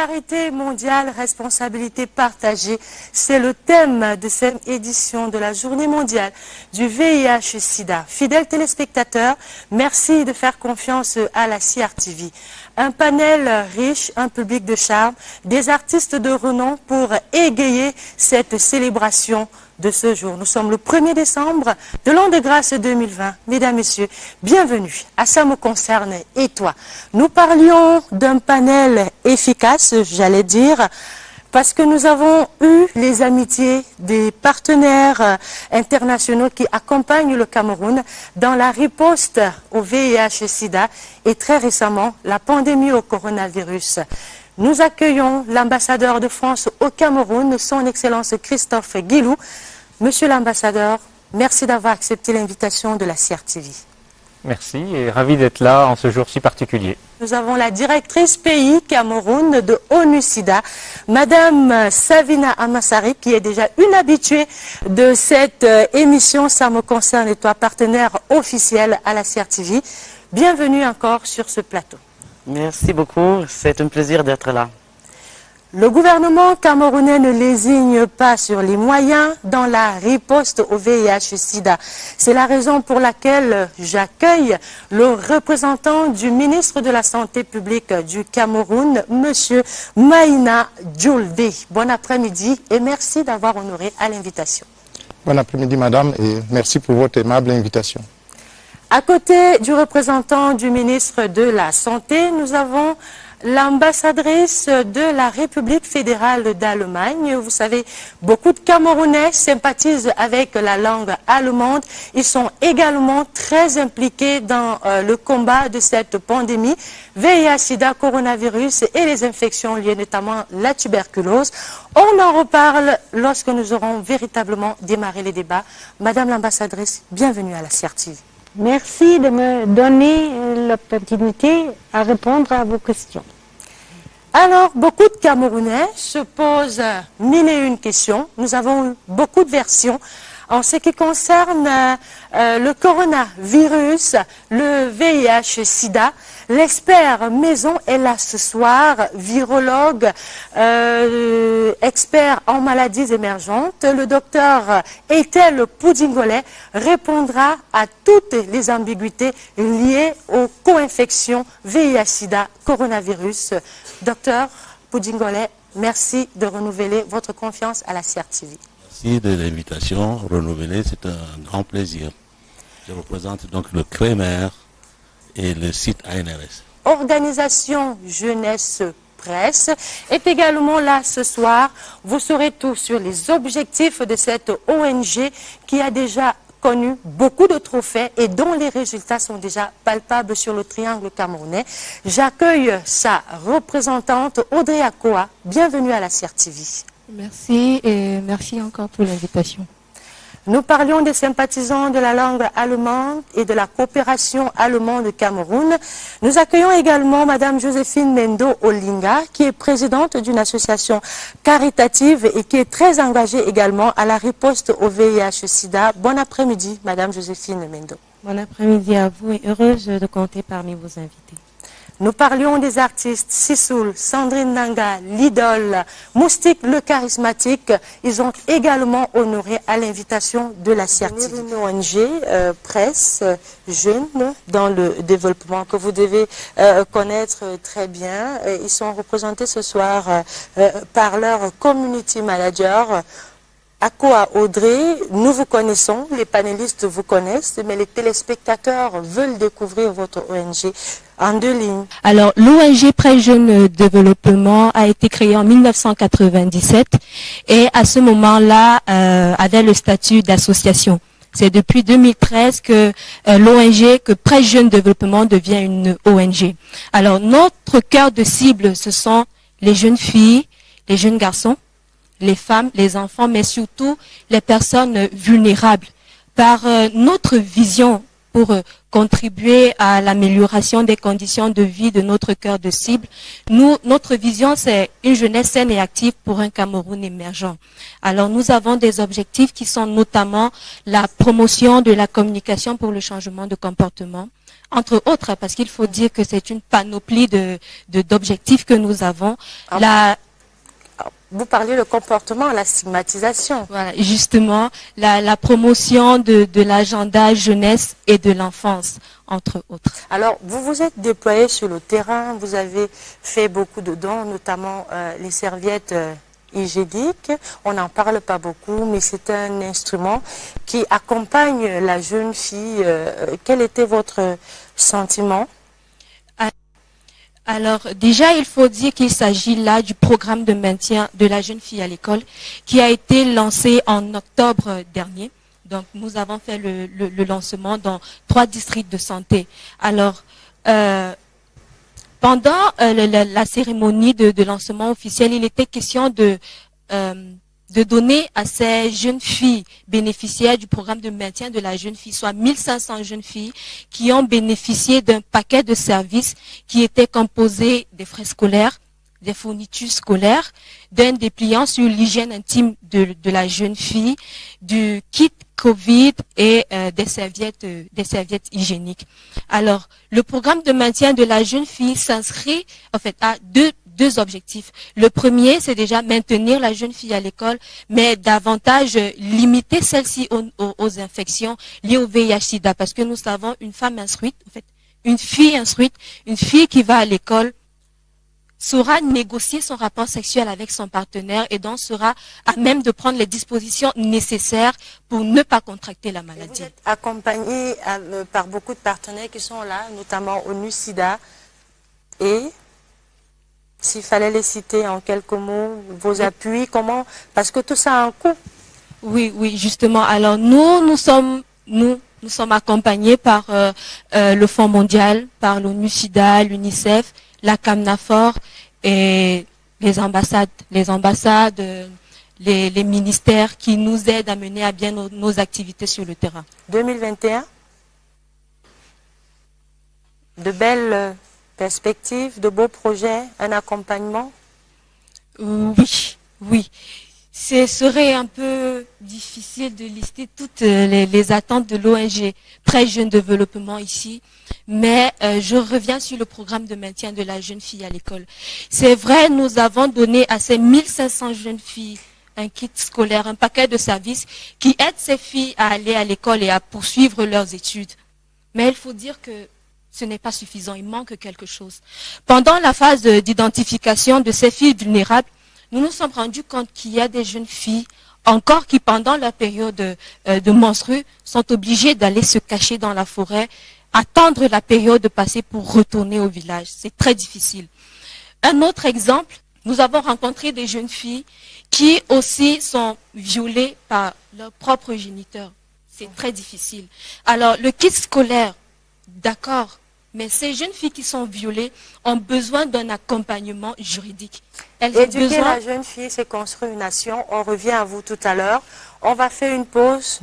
Solidarité mondiale, responsabilité partagée, c'est le thème de cette édition de la Journée mondiale du VIH-Sida. Fidèles téléspectateurs, merci de faire confiance à la CRTV. Un panel riche, un public de charme, des artistes de renom pour égayer cette célébration de ce jour. Nous sommes le 1er décembre de l'an de grâce 2020. Mesdames, Messieurs, bienvenue à Ça me concerne et toi. Nous parlions d'un panel efficace, j'allais dire, parce que nous avons eu les amitiés des partenaires internationaux qui accompagnent le Cameroun dans la riposte au VIH-Sida et très récemment la pandémie au coronavirus. Nous accueillons l'ambassadeur de France au Cameroun, son Excellence Christophe Guilou. Monsieur l'ambassadeur, merci d'avoir accepté l'invitation de la CRTV. Merci et ravi d'être là en ce jour si particulier. Nous avons la directrice pays Cameroun de ONU-SIDA, Madame Savina Amassari, qui est déjà une habituée de cette émission Ça me concerne et toi, partenaire officiel à la CRTV. Bienvenue encore sur ce plateau. Merci beaucoup, c'est un plaisir d'être là. Le gouvernement camerounais ne lésigne pas sur les moyens dans la riposte au VIH-Sida. C'est la raison pour laquelle j'accueille le représentant du ministre de la Santé publique du Cameroun, Monsieur Maïna Djoulde. Bon après-midi et merci d'avoir honoré à l'invitation. Bon après-midi madame et merci pour votre aimable invitation. À côté du représentant du ministre de la Santé, nous avons l'ambassadrice de la République fédérale d'Allemagne. Vous savez, beaucoup de Camerounais sympathisent avec la langue allemande. Ils sont également très impliqués dans le combat de cette pandémie, VIH, SIDA, coronavirus et les infections liées notamment la tuberculose. On en reparle lorsque nous aurons véritablement démarré les débats. Madame l'ambassadrice, bienvenue à la CRTV. Merci de me donner l'opportunité à répondre à vos questions. Alors, beaucoup de Camerounais se posent mille et une questions. Nous avons eu beaucoup de versions. En ce qui concerne le coronavirus, le VIH-Sida, l'expert maison est là ce soir, virologue, expert en maladies émergentes. Le docteur Ethel Poudingolet répondra à toutes les ambiguïtés liées aux co-infections VIH-Sida, coronavirus. Docteur Poudingolet, merci de renouveler votre confiance à la CRTV. Merci de l'invitation renouvelée, c'est un grand plaisir. Je représente donc le CREMER et le site ANRS. Organisation Jeunesse Presse est également là ce soir. Vous saurez tout sur les objectifs de cette ONG qui a déjà connu beaucoup de trophées et dont les résultats sont déjà palpables sur le triangle camerounais. J'accueille sa représentante Audrey Akoa. Bienvenue à la CRTV. Merci et merci encore pour l'invitation. Nous parlions des sympathisants de la langue allemande et de la coopération allemande-Cameroun. Nous accueillons également Madame Joséphine Mendo Olinga, qui est présidente d'une association caritative et qui est très engagée également à la riposte au VIH-Sida. Bon après-midi, Madame Joséphine Mendo. Bon après-midi à vous et heureuse de compter parmi vos invités. Nous parlions des artistes Sissoul, Sandrine Nanga, l'idole, Moustique le charismatique. Ils ont également honoré à l'invitation de la CRTV. Une ONG, presse, jeune dans le développement que vous devez connaître très bien. Ils sont représentés ce soir par leur community manager. Akoa Audrey, nous vous connaissons, les panélistes vous connaissent, mais les téléspectateurs veulent découvrir votre ONG en deux lignes. Alors, l'ONG Presse Jeune Développement a été créée en 1997 et à ce moment-là avait le statut d'association. C'est depuis 2013 que l'ONG, que Presse Jeune Développement devient une ONG. Alors, notre cœur de cible, ce sont les jeunes filles, les jeunes garçons, les femmes, les enfants, mais surtout les personnes vulnérables. Par notre vision pour contribuer à l'amélioration des conditions de vie de notre cœur de cible, notre vision, c'est une jeunesse saine et active pour un Cameroun émergent. Alors, nous avons des objectifs qui sont notamment la promotion de la communication pour le changement de comportement, Entre autres, parce qu'il faut dire que c'est une panoplie d'objectifs que nous avons. Vous parliez le comportement, la stigmatisation. Voilà, justement, la promotion de l'agenda jeunesse et de l'enfance, entre autres. Alors, vous vous êtes déployé sur le terrain, vous avez fait beaucoup de dons, notamment les serviettes hygiéniques. On n'en parle pas beaucoup, mais c'est un instrument qui accompagne la jeune fille. Quel était votre sentiment? Alors, déjà, il faut dire qu'il s'agit là du programme de maintien de la jeune fille à l'école qui a été lancé en octobre dernier. Donc, nous avons fait le lancement dans 3 districts de santé. Alors, pendant la cérémonie de lancement officiel, il était question de donner à ces jeunes filles bénéficiaires du programme de maintien de la jeune fille, soit 1500 jeunes filles qui ont bénéficié d'un paquet de services qui était composé des frais scolaires, des fournitures scolaires, d'un dépliant sur l'hygiène intime de la jeune fille, du kit Covid et des serviettes hygiéniques. Alors, le programme de maintien de la jeune fille s'inscrit en fait à deux objectifs. Le premier, c'est déjà maintenir la jeune fille à l'école, mais davantage limiter celle-ci aux infections liées au VIH/SIDA, parce que nous savons une femme instruite, en fait, une fille instruite, une fille qui va à l'école, saura négocier son rapport sexuel avec son partenaire et donc sera à même de prendre les dispositions nécessaires pour ne pas contracter la maladie. Vous êtes accompagné par beaucoup de partenaires qui sont là, notamment ONU-SIDA. Et s'il fallait les citer en quelques mots, vos appuis, comment? Parce que tout ça a un coût. Oui, justement. Alors nous sommes accompagnés par le Fonds mondial, par l'ONU-SIDA, l'UNICEF, la CAMNAFOR et les ambassades, les ministères qui nous aident à mener à bien nos activités sur le terrain. 2021, de belles perspectives, de beaux projets, un accompagnement? Oui. Ce serait un peu difficile de lister toutes les attentes de l'ONG Très Jeune Développement ici, mais je reviens sur le programme de maintien de la jeune fille à l'école. C'est vrai, nous avons donné à ces 1500 jeunes filles un kit scolaire, un paquet de services qui aident ces filles à aller à l'école et à poursuivre leurs études. Mais il faut dire que ce n'est pas suffisant, il manque quelque chose. Pendant la phase d'identification de ces filles vulnérables, nous nous sommes rendus compte qu'il y a des jeunes filles encore qui, pendant leur période de menstrues, sont obligées d'aller se cacher dans la forêt, attendre la période de passer pour retourner au village. C'est très difficile. Un autre exemple, nous avons rencontré des jeunes filles qui aussi sont violées par leurs propres géniteurs. C'est très difficile. Alors, le kit scolaire, d'accord, mais ces jeunes filles qui sont violées ont besoin d'un accompagnement juridique. Éduquer la jeune fille, c'est construire une nation. On revient à vous tout à l'heure. On va faire une pause.